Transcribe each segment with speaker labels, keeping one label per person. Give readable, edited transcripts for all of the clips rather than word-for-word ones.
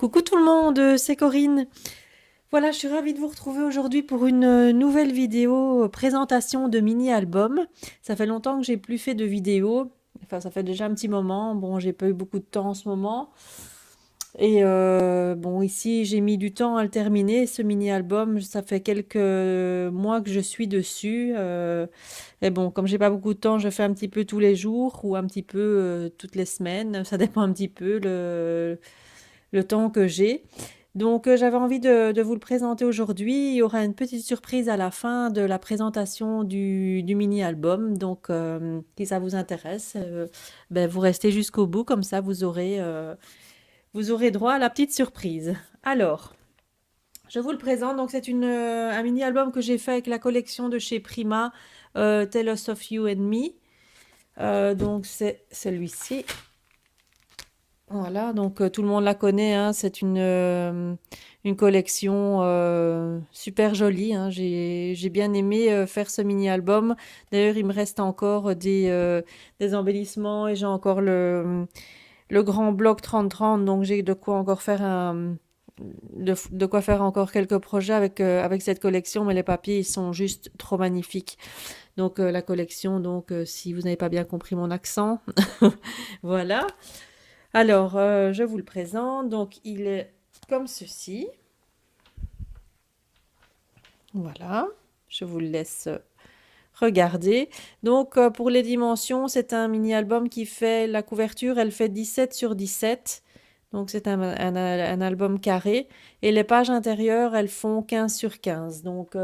Speaker 1: Coucou tout le monde, c'est Corinne. Voilà, je suis ravie de vous retrouver aujourd'hui pour une nouvelle vidéo présentation de mini-album. Ça fait longtemps que j'ai plus fait de vidéos. Enfin, ça fait déjà un petit moment. Bon, j'ai pas eu beaucoup de temps en ce moment. Et bon, ici, j'ai mis du temps à le terminer, ce mini-album. Ça fait quelques mois que je suis dessus. Et bon, comme j'ai pas beaucoup de temps, je fais un petit peu tous les jours ou un petit peu toutes les semaines. Ça dépend un petit peu le temps que j'ai. Donc, j'avais envie de vous le présenter aujourd'hui. Il y aura une petite surprise à la fin de la présentation du mini-album. Donc, si ça vous intéresse, ben, vous restez jusqu'au bout, comme ça vous aurez droit à la petite surprise. Alors, je vous le présente. Donc, c'est un mini-album que j'ai fait avec la collection de chez Prima, Tell Us of You and Me. Donc, c'est celui-ci. Voilà, donc tout le monde la connaît, hein, c'est une collection super jolie, hein. J'ai bien aimé faire ce mini-album. D'ailleurs, il me reste encore des embellissements et j'ai encore le grand bloc 30-30, donc j'ai de quoi encore faire de quoi faire encore quelques projets avec cette collection, mais les papiers, ils sont juste trop magnifiques. Donc la collection, donc si vous n'avez pas bien compris mon accent, voilà. Alors, je vous le présente. Donc, il est comme ceci. Voilà. Je vous le laisse regarder. Donc, pour les dimensions, c'est un mini-album qui fait la couverture. Elle fait 17 sur 17. Donc, c'est un album carré. Et les pages intérieures, elles font 15 sur 15. Donc,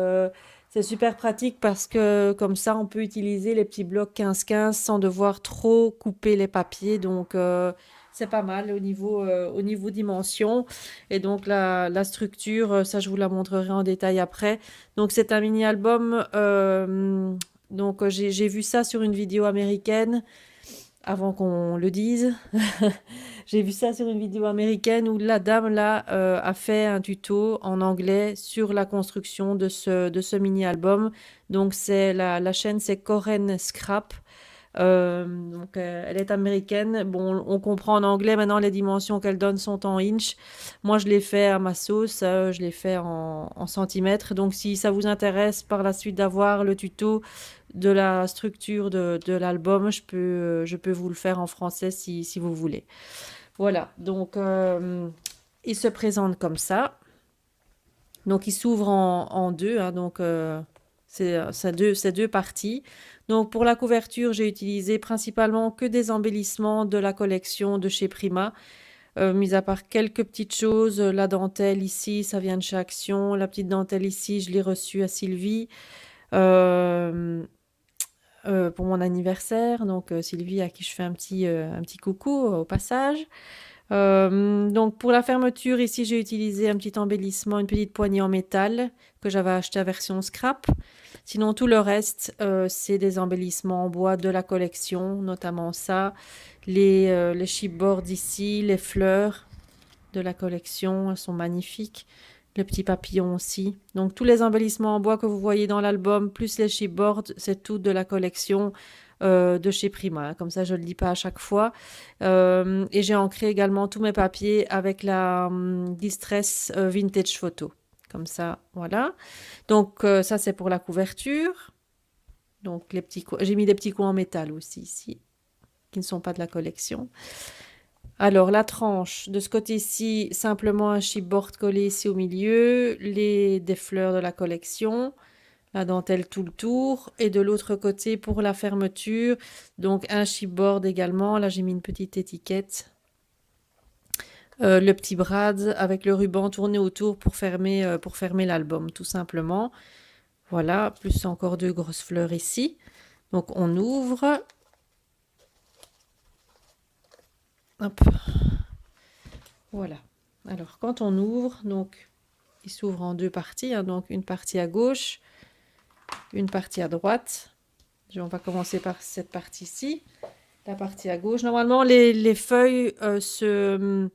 Speaker 1: c'est super pratique parce que comme ça, on peut utiliser les petits blocs 15-15 sans devoir trop couper les papiers. Donc, c'est pas mal au niveau dimension. Et donc, la structure, ça, je vous la montrerai en détail après. Donc, c'est un mini-album. Donc, j'ai vu ça sur une vidéo américaine avant qu'on le dise. J'ai vu ça sur une vidéo américaine où la dame là a fait un tuto en anglais sur la construction de ce mini-album. Donc c'est la chaîne c'est Coren Scrap. Donc elle est américaine. Bon, on comprend en anglais maintenant les dimensions qu'elle donne sont en inch. Moi je l'ai fait à ma sauce, je l'ai fait en centimètres. Donc si ça vous intéresse par la suite d'avoir le tuto de la structure de l'album, je peux vous le faire en français si vous voulez. Voilà, donc il se présente comme ça. Donc il s'ouvre en deux, hein, donc c'est deux parties. Donc pour la couverture, j'ai utilisé principalement que des embellissements de la collection de chez Prima, mis à part quelques petites choses. La dentelle ici, ça vient de chez Action. La petite dentelle ici, je l'ai reçue à Sylvie euh, pour mon anniversaire. Donc Sylvie à qui je fais un petit coucou au passage. Donc pour la fermeture, ici j'ai utilisé un petit embellissement, une petite poignée en métal que j'avais acheté à version scrap. Sinon tout le reste, c'est des embellissements en bois de la collection, notamment ça, les chipboards ici, les fleurs de la collection, elles sont magnifiques. Le petit papillon aussi. Donc tous les embellissements en bois que vous voyez dans l'album, plus les chipboards, c'est tout de la collection de chez Prima. Comme ça, je ne le dis pas à chaque fois. Et j'ai ancré également tous mes papiers avec la Distress Vintage Photo. Comme ça, voilà. Donc ça, c'est pour la couverture. Donc j'ai mis des petits coins en métal aussi ici, qui ne sont pas de la collection. Alors, la tranche, de ce côté-ci, simplement un chipboard collé ici au milieu, des fleurs de la collection, la dentelle tout le tour, et de l'autre côté, pour la fermeture, donc un chipboard également, là j'ai mis une petite étiquette, le petit brad avec le ruban tourné autour pour fermer l'album, tout simplement. Voilà, plus encore deux grosses fleurs ici. Donc on ouvre, hop, voilà. Alors quand on ouvre, donc il s'ouvre en deux parties, hein, donc une partie à gauche, une partie à droite. On va commencer par cette partie-ci, la partie à gauche. Normalement, les feuilles se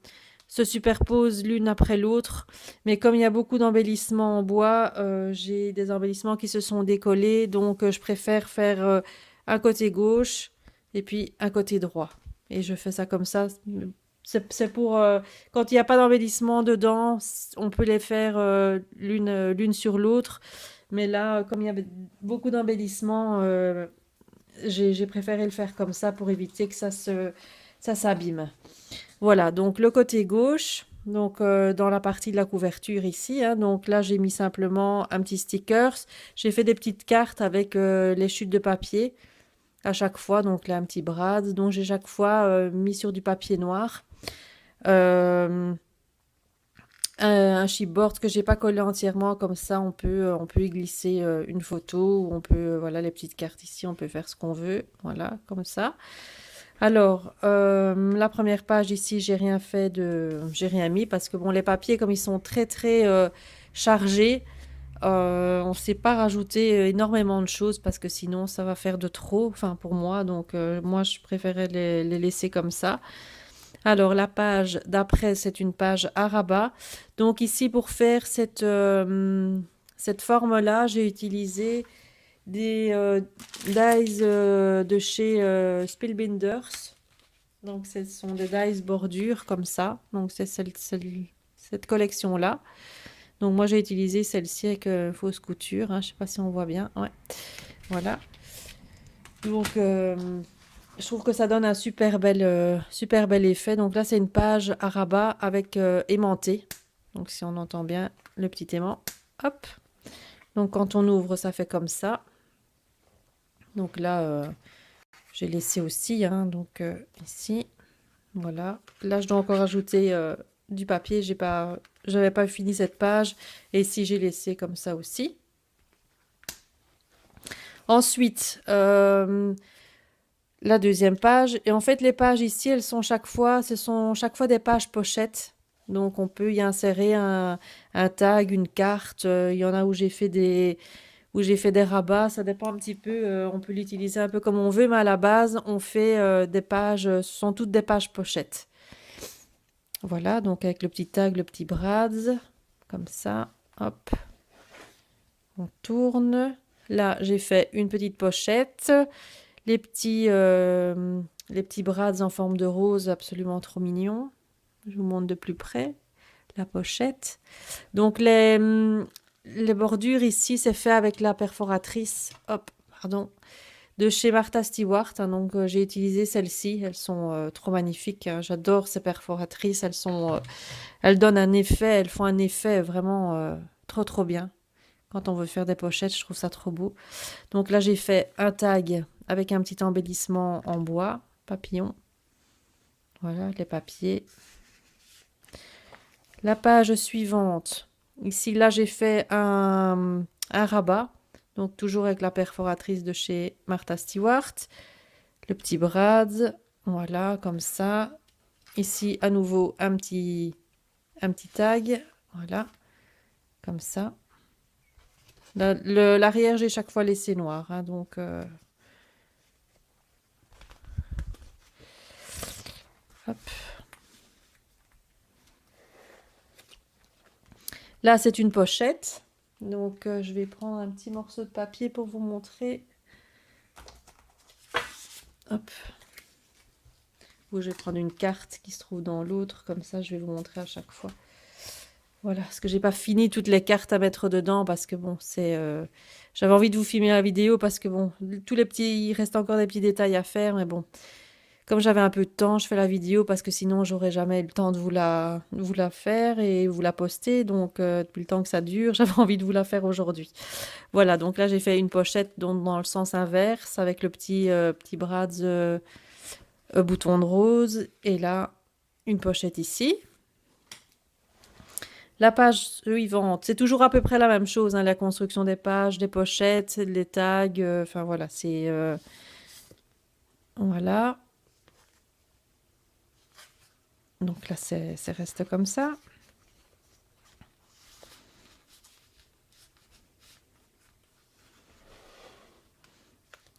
Speaker 1: superposent l'une après l'autre, mais comme il y a beaucoup d'embellissements en bois, j'ai des embellissements qui se sont décollés, donc je préfère faire un côté gauche et puis un côté droit. Et je fais ça comme ça, C'est pour quand il n'y a pas d'embellissement dedans, on peut les faire l'une sur l'autre. Mais là, comme il y avait beaucoup d'embellissement, j'ai préféré le faire comme ça pour éviter que ça s'abîme. Voilà, donc le côté gauche, donc dans la partie de la couverture ici, hein, donc là j'ai mis simplement un petit stickers. J'ai fait des petites cartes avec les chutes de papier à chaque fois, donc là un petit brad, donc j'ai chaque fois mis sur du papier noir. Euh, un chipboard que j'ai pas collé entièrement, comme ça on peut y glisser une photo, ou on peut, voilà les petites cartes ici, on peut faire ce qu'on veut, voilà, comme ça. Alors, la première page ici, j'ai rien mis parce que bon, les papiers, comme ils sont très chargés, on ne sait pas rajouter énormément de choses parce que sinon ça va faire de trop, enfin pour moi, donc moi je préférais les laisser comme ça. Alors, la page d'après, c'est une page à rabat. Donc ici, pour faire cette forme-là, j'ai utilisé des dies de chez Spielbinders. Donc, ce sont des dies bordures comme ça. Donc, c'est cette collection-là. Donc, moi, j'ai utilisé celle-ci avec fausse couture, hein. Je ne sais pas si on voit bien. Ouais, voilà. Donc, je trouve que ça donne un super bel effet. Donc là, c'est une page à rabat avec aimanté. Donc, si on entend bien le petit aimant. Hop. Donc, quand on ouvre, ça fait comme ça. Donc là, j'ai laissé aussi, hein, donc ici. Voilà. Là, je dois encore ajouter du papier. J'avais pas fini cette page. Et ici, j'ai laissé comme ça aussi. Ensuite, la deuxième page. Et en fait, les pages ici, ce sont chaque fois des pages pochettes. Donc, on peut y insérer un tag, une carte. Il y en a où j'ai fait des rabats. Ça dépend un petit peu. On peut l'utiliser un peu comme on veut, mais à la base, on fait des pages. Ce sont toutes des pages pochettes. Voilà, donc avec le petit tag, le petit brads, comme ça, hop, on tourne. Là, j'ai fait une petite pochette, les petits brads en forme de rose, absolument trop mignons. Je vous montre de plus près la pochette. Donc les bordures ici, c'est fait avec la perforatrice, hop, pardon, de chez Martha Stewart, hein. Donc j'ai utilisé celles-ci, elles sont trop magnifiques, hein. J'adore ces perforatrices, elles donnent un effet, elles font un effet vraiment trop bien. Quand on veut faire des pochettes, je trouve ça trop beau. Donc là, j'ai fait un tag avec un petit embellissement en bois, papillon. Voilà, les papiers. La page suivante. Ici, là, j'ai fait un rabat. Donc toujours avec la perforatrice de chez Martha Stewart. Le petit brad. Voilà, comme ça. Ici, à nouveau, un petit tag. Voilà, comme ça. L'arrière, j'ai chaque fois laissé noir, hein, donc hop. Là, c'est une pochette. Donc, je vais prendre un petit morceau de papier pour vous montrer. Hop. Ou je vais prendre une carte qui se trouve dans l'autre, comme ça, je vais vous montrer à chaque fois. Voilà, parce que j'ai pas fini toutes les cartes à mettre dedans, parce que bon, j'avais envie de vous filmer la vidéo, parce que bon, il reste encore des petits détails à faire, mais bon. Comme j'avais un peu de temps, je fais la vidéo parce que sinon j'aurais jamais eu le temps de vous la faire et vous la poster. Donc depuis le temps que ça dure, j'avais envie de vous la faire aujourd'hui. Voilà, donc là j'ai fait une pochette dans le sens inverse avec le petit bras de bouton de rose et là une pochette ici. La page suivante, c'est toujours à peu près la même chose, hein, la construction des pages, des pochettes, les tags, enfin voilà, voilà. Donc là, c'est reste comme ça.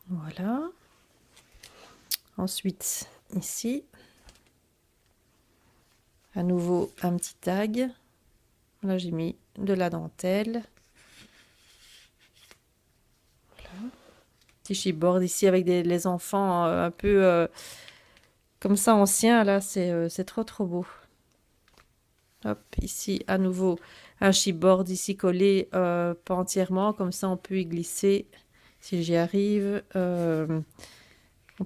Speaker 1: Voilà. Ensuite, ici, à nouveau un petit tag. Là, j'ai mis de la dentelle. Voilà. Petit chipboard ici avec les enfants un peu comme ça ancien, là, c'est trop trop beau. Hop, ici à nouveau un chipboard ici collé, pas entièrement, comme ça on peut y glisser, si j'y arrive, on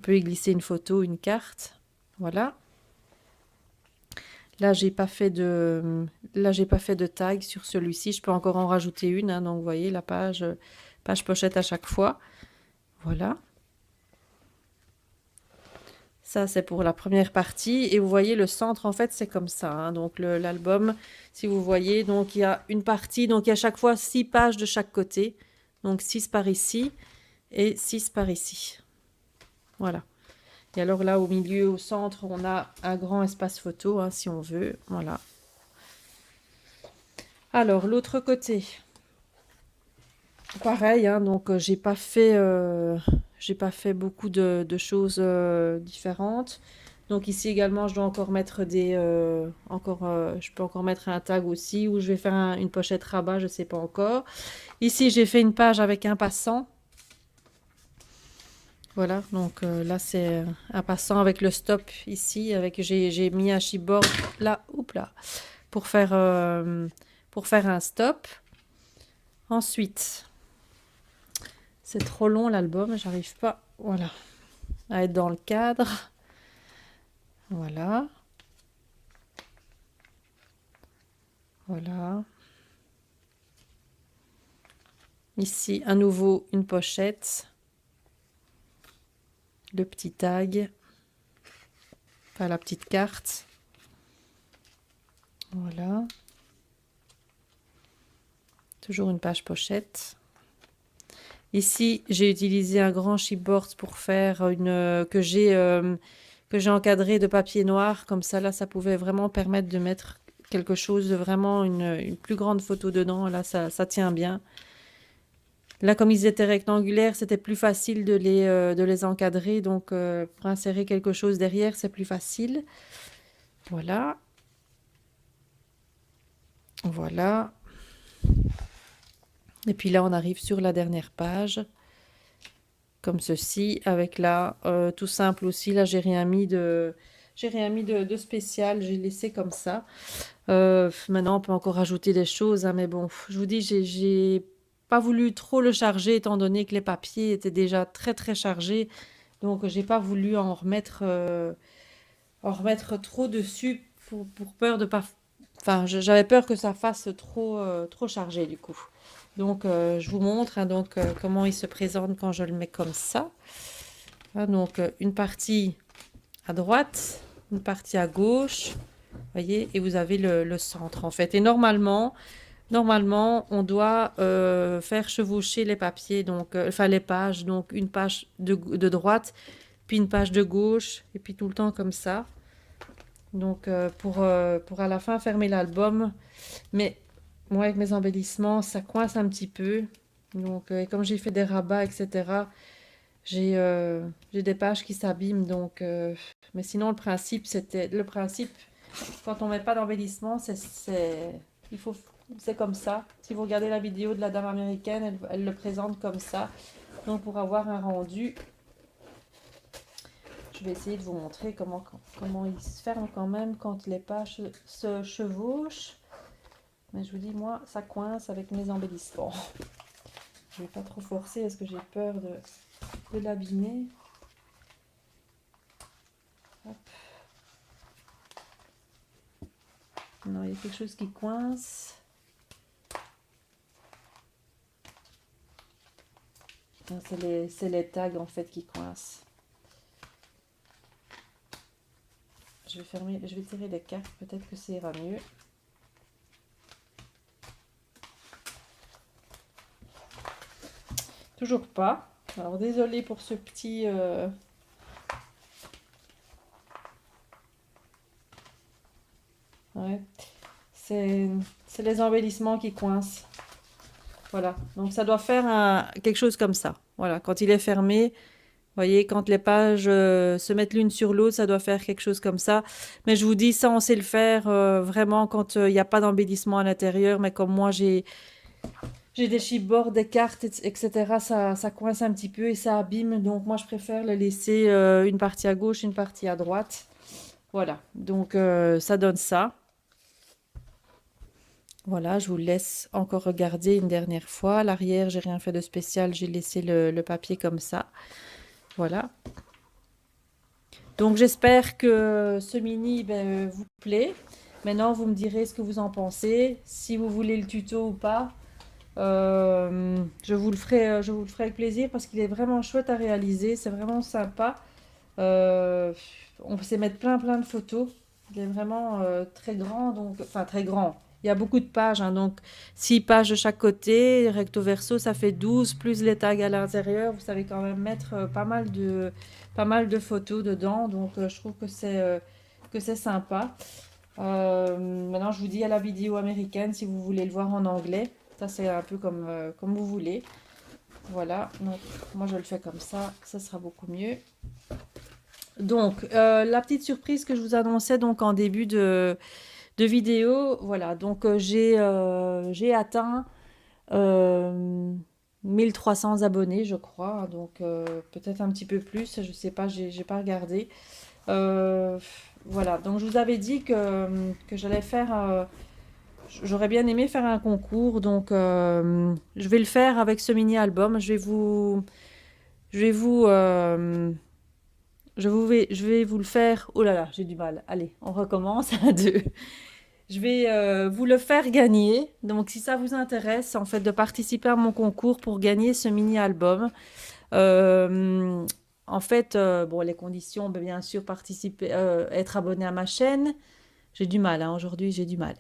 Speaker 1: peut y glisser une photo, une carte. Voilà. Là, j'ai pas fait de tag sur celui-ci. Je peux encore en rajouter une, hein, donc vous voyez la page pochette à chaque fois. Voilà. Ça, c'est pour la première partie. Et vous voyez, le centre, en fait, c'est comme ça, hein. Donc, l'album, si vous voyez, donc il y a une partie, donc il y a chaque fois 6 pages de chaque côté. Donc, 6 par ici et 6 par ici. Voilà. Et alors là, au milieu, au centre, on a un grand espace photo, hein, si on veut. Voilà. Alors, l'autre côté. Pareil, hein, donc j'ai pas fait beaucoup de choses différentes. Donc ici également, je dois encore mettre je peux encore mettre un tag aussi, ou je vais faire une pochette rabat, je sais pas encore. Ici, j'ai fait une page avec un passant. Voilà, donc là c'est un passant avec le stop ici, j'ai mis un chipboard là, oups là, pour faire un stop. Ensuite, c'est trop long l'album, j'arrive pas, voilà, à être dans le cadre. Voilà. Voilà. Ici, à nouveau, une pochette. Le petit tag. Enfin, la petite carte. Voilà. Toujours une page pochette. Ici, j'ai utilisé un grand chipboard pour faire que j'ai encadré de papier noir. Comme ça, là, ça pouvait vraiment permettre de mettre quelque chose de vraiment une plus grande photo dedans. Là, ça tient bien. Là, comme ils étaient rectangulaires, c'était plus facile de les encadrer. Donc, pour insérer quelque chose derrière, c'est plus facile. Voilà. Voilà. Et puis là, on arrive sur la dernière page. Comme ceci, avec là, tout simple aussi. Là, j'ai rien mis de spécial. J'ai laissé comme ça. Maintenant, on peut encore rajouter des choses, hein, mais bon, je vous dis, j'ai pas voulu trop le charger étant donné que les papiers étaient déjà très très chargés. Donc, j'ai pas voulu en remettre trop dessus pour peur de pas. Enfin, j'avais peur que ça fasse trop chargé du coup. Donc, je vous montre, hein, donc, comment il se présente quand je le mets comme ça. Hein, donc, une partie à droite, une partie à gauche. Voyez, et vous avez le centre en fait. Et normalement, on doit faire chevaucher les papiers, donc, enfin les pages, donc une page de droite, puis une page de gauche, et puis tout le temps comme ça. Donc pour à la fin fermer l'album. Mais moi avec mes embellissements, ça coince un petit peu. Donc comme j'ai fait des rabats, etc., j'ai des pages qui s'abîment. Donc, mais sinon le principe. Quand on met pas d'embellissement, il faut, c'est comme ça. Si vous regardez la vidéo de la dame américaine, elle le présente comme ça. Donc pour avoir un rendu, je vais essayer de vous montrer comment il se ferme quand même quand les pages se chevauchent. Mais je vous dis, moi, ça coince avec mes embellissements. Je vais pas trop forcer parce que j'ai peur de l'abîmer. Hop. Non, il y a quelque chose qui coince. C'est les tags en fait qui coincent. Je vais tirer les cartes, peut-être que ça ira mieux. Toujours pas. Alors désolé pour ce petit... Ouais. C'est les embellissements qui coincent. Voilà. Donc ça doit faire quelque chose comme ça. Voilà. Quand il est fermé, vous voyez, quand les pages se mettent l'une sur l'autre, ça doit faire quelque chose comme ça. Mais je vous dis, ça, on sait le faire vraiment quand il n'y a pas d'embellissement à l'intérieur. Mais comme moi, j'ai j'ai des chipboards, des cartes, etc. Ça coince un petit peu et ça abîme. Donc moi, je préfère le laisser une partie à gauche, une partie à droite. Voilà, donc ça donne ça. Voilà, je vous laisse encore regarder une dernière fois. À l'arrière, j'ai rien fait de spécial, j'ai laissé le papier comme ça. Voilà. Donc j'espère que ce mini vous plaît. Maintenant, vous me direz ce que vous en pensez, si vous voulez le tuto ou pas. Je vous le ferai avec plaisir parce qu'il est vraiment chouette à réaliser, c'est vraiment sympa. Euh, on sait mettre plein de photos. Il est vraiment très grand, donc, enfin très grand. Il y a beaucoup de pages, hein, donc 6 pages de chaque côté, recto verso, ça fait 12 plus les tags à l'intérieur. Vous savez quand même mettre pas mal de photos dedans, donc je trouve que c'est sympa. Maintenant, je vous dis à la vidéo américaine si vous voulez le voir en anglais. Ça, c'est un peu comme vous voulez. Voilà, donc moi je le fais comme ça sera beaucoup mieux. Donc, la petite surprise que je vous annonçais donc en début de vidéo, voilà, donc j'ai atteint euh, 1300 abonnés, je crois, hein, donc peut-être un petit peu plus, je sais pas, j'ai pas regardé. Euh, voilà, donc je vous avais dit que j'allais faire, j'aurais bien aimé faire un concours, donc je vais le faire avec ce mini-album, je vais vous, je vais vous le faire. Oh là là, j'ai du mal. Allez, on recommence à deux. Je vais vous le faire gagner. Donc, si ça vous intéresse, en fait, de participer à mon concours pour gagner ce mini-album. Euh, En fait, bon, les conditions, ben, bien sûr, participer, être abonné à ma chaîne. J'ai du mal, hein, aujourd'hui, j'ai du mal.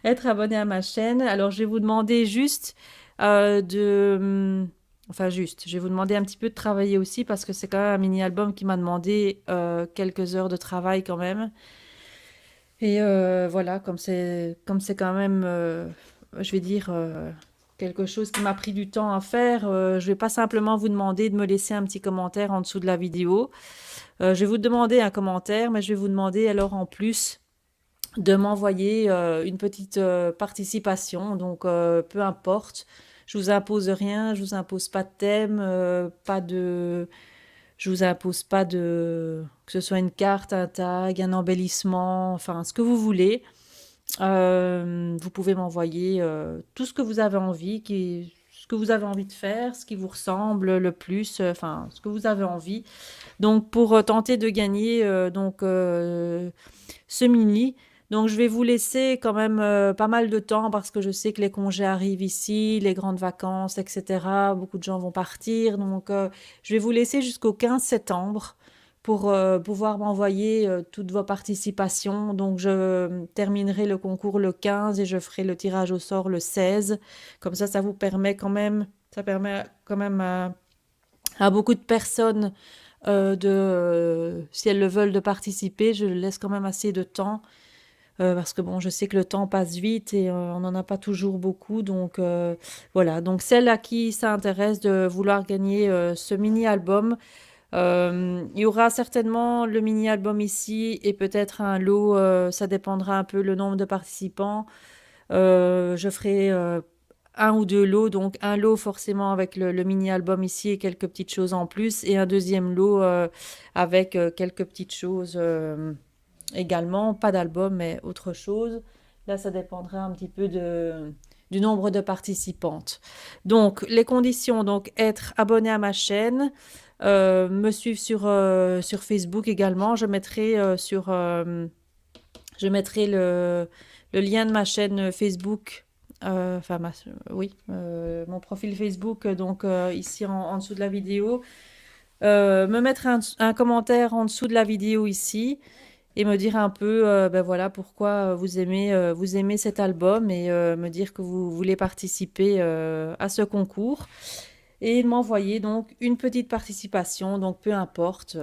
Speaker 1: Être abonné à ma chaîne. Alors, je vais vous demander juste enfin, juste, je vais vous demander un petit peu de travailler aussi parce que c'est quand même un mini-album qui m'a demandé quelques heures de travail quand même. Et voilà, comme c'est quand même, je vais dire, quelque chose qui m'a pris du temps à faire, je vais pas simplement vous demander de me laisser un petit commentaire en dessous de la vidéo. Je vais vous demander un commentaire, mais je vais vous demander alors en plus de m'envoyer une petite participation. Donc, peu importe, je vous impose rien, je vous impose pas de thème, je vous impose pas de, que ce soit une carte, un tag, un embellissement, enfin ce que vous voulez. Vous pouvez m'envoyer tout ce que vous avez envie, ce que vous avez envie de faire, ce qui vous ressemble le plus, enfin ce que vous avez envie. Donc, pour tenter de gagner ce mini. Donc, je vais vous laisser quand même pas mal de temps parce que je sais que les congés arrivent ici, les grandes vacances, etc. Beaucoup de gens vont partir. Donc, je vais vous laisser jusqu'au 15 septembre pour pouvoir m'envoyer toutes vos participations. Donc, je terminerai le concours le 15 et je ferai le tirage au sort le 16. Comme ça vous permet quand même, ça permet quand même à beaucoup de personnes si elles le veulent, de participer. Je laisse quand même assez de temps parce que bon, je sais que le temps passe vite et on n'en a pas toujours beaucoup. Donc voilà, donc celle à qui ça intéresse de vouloir gagner ce mini-album, il y aura certainement le mini-album ici et peut-être un lot, ça dépendra un peu le nombre de participants. Je ferai un ou deux lots, donc un lot forcément avec le mini-album ici et quelques petites choses en plus, et un deuxième lot avec quelques petites choses également, pas d'album mais autre chose. Là, ça dépendrait un petit peu du nombre de participantes. Donc, les conditions, donc être abonné à ma chaîne, me suivre sur Facebook également. Je mettrai le lien de ma chaîne Facebook, enfin, oui, mon profil Facebook, donc ici en dessous de la vidéo. Me mettre un commentaire en dessous de la vidéo ici et me dire un peu, ben voilà, pourquoi vous aimez cet album et me dire que vous voulez participer à ce concours et de m'envoyer donc une petite participation, donc peu importe.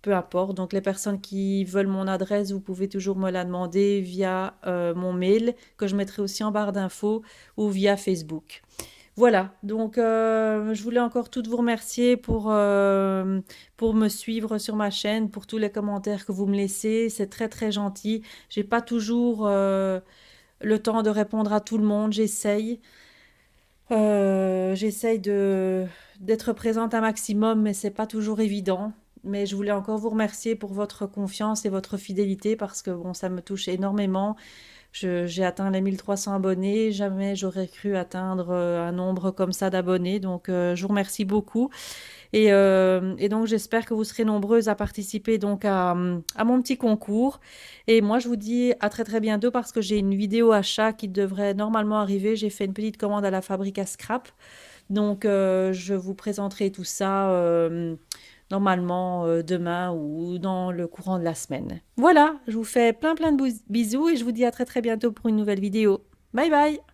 Speaker 1: Peu importe. Donc, les personnes qui veulent mon adresse, vous pouvez toujours me la demander via mon mail, que je mettrai aussi en barre d'infos, ou via Facebook. Voilà, donc je voulais encore toutes vous remercier pour me suivre sur ma chaîne, pour tous les commentaires que vous me laissez. C'est très très gentil. J'ai pas toujours le temps de répondre à tout le monde. J'essaye d'être présente un maximum, mais c'est pas toujours évident. Mais je voulais encore vous remercier pour votre confiance et votre fidélité parce que bon, ça me touche énormément. J'ai atteint les 1300 abonnés. Jamais j'aurais cru atteindre un nombre comme ça d'abonnés. Donc, je vous remercie beaucoup. Et donc, j'espère que vous serez nombreuses à participer donc à mon petit concours. Et moi, je vous dis à très très bientôt parce que j'ai une vidéo achat qui devrait normalement arriver. J'ai fait une petite commande à la fabrique à scrap. Donc, je vous présenterai tout ça normalement demain ou dans le courant de la semaine. Voilà, je vous fais plein plein de bisous et je vous dis à très très bientôt pour une nouvelle vidéo. Bye bye!